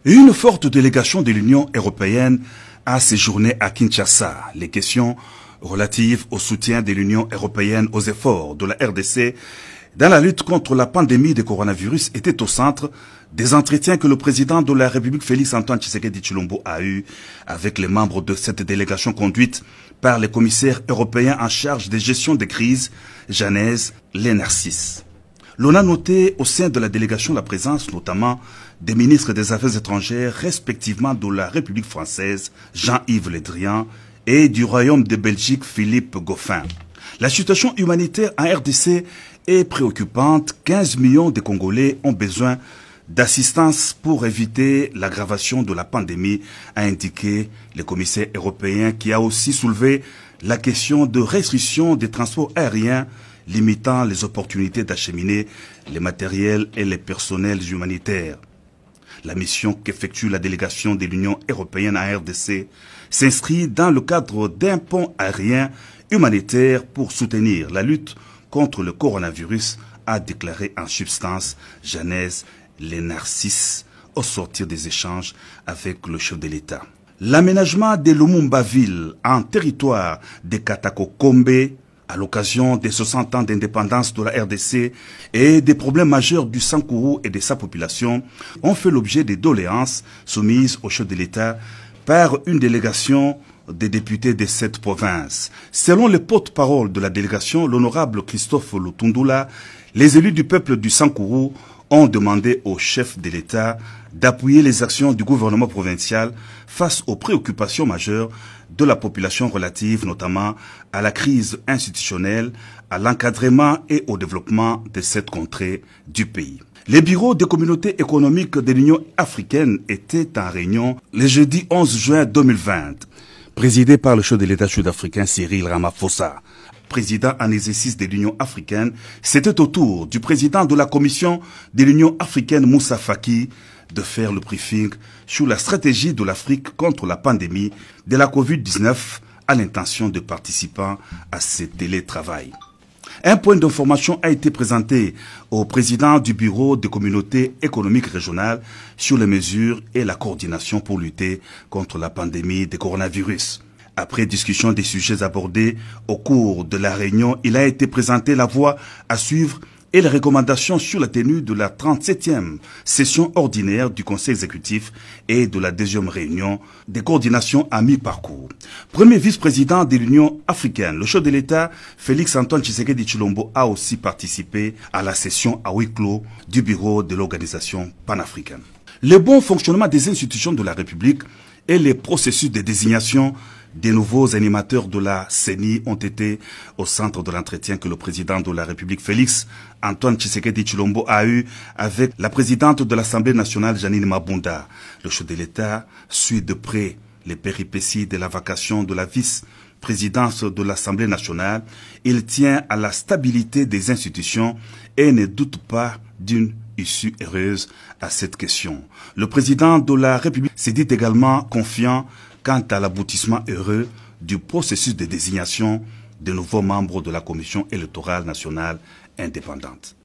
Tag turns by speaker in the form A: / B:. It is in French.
A: Une forte délégation de l'Union européenne a séjourné à Kinshasa. Les questions relatives au soutien de l'Union européenne aux efforts de la RDC dans la lutte contre la pandémie de coronavirus étaient au centre des entretiens que le président de la République Félix Antoine Tshisekedi Tshilombo a eus avec les membres de cette délégation conduite par les commissaires européens en charge des gestions des crises, Janez Lenarcis. L'on a noté au sein de la délégation la présence notamment des ministres des Affaires étrangères respectivement de la République française, Jean-Yves Le Drian, et du Royaume de Belgique, Philippe Goffin. La situation humanitaire en RDC est préoccupante. 15 millions de Congolais ont besoin d'assistance pour éviter l'aggravation de la pandémie, a indiqué le commissaire européen qui a aussi soulevé la question de restriction des transports aériens limitant les opportunités d'acheminer les matériels et les personnels humanitaires. La mission qu'effectue la délégation de l'Union européenne à RDC s'inscrit dans le cadre d'un pont aérien humanitaire pour soutenir la lutte contre le coronavirus, a déclaré en substance Janez Lenarcis au sortir des échanges avec le chef de l'État. L'aménagement de Lumumba-Ville en territoire de Katako-Kombe à l'occasion des 60 ans d'indépendance de la RDC et des problèmes majeurs du Sankourou et de sa population ont fait l'objet des doléances soumises au chef de l'État par une délégation des députés de cette province. Selon le porte-parole de la délégation, l'honorable Christophe Lutundula, les élus du peuple du Sankourou ont demandé au chef de l'État d'appuyer les actions du gouvernement provincial face aux préoccupations majeures de la population relative notamment à la crise institutionnelle, à l'encadrement et au développement de cette contrée du pays. Les bureaux des communautés économiques de l'Union africaine étaient en réunion le jeudi 11 juin 2020, présidé par le chef de l'État sud-africain Cyril Ramaphosa. Président en exercice de l'Union africaine, c'était au tour du président de la Commission de l'Union africaine Moussa Faki de faire le briefing sur la stratégie de l'Afrique contre la pandémie de la Covid-19 à l'intention de participants à ce télétravail. Un point d'information a été présenté au président du Bureau des communautés économiques régionales sur les mesures et la coordination pour lutter contre la pandémie de coronavirus. Après discussion des sujets abordés au cours de la réunion, il a été présenté la voie à suivre et les recommandations sur la tenue de la 37e session ordinaire du Conseil exécutif et de la deuxième réunion des coordinations à mi-parcours. Premier vice-président de l'Union africaine, le chef de l'État, Félix Antoine Tshisekedi Tshilombo, a aussi participé à la session à huis clos du bureau de l'organisation panafricaine. Le bon fonctionnement des institutions de la République et les processus de désignation des nouveaux animateurs de la CENI ont été au centre de l'entretien que le président de la République, Félix Antoine Tshisekedi Tshilombo, a eu avec la présidente de l'Assemblée nationale, Janine Mabunda. Le chef de l'État suit de près les péripéties de la vacation de la vice-présidence de l'Assemblée nationale. Il tient à la stabilité des institutions et ne doute pas d'une issue heureuse à cette question. Le président de la République s'est dit également confiant quant à l'aboutissement heureux du processus de désignation de nouveaux membres de la Commission électorale nationale indépendante.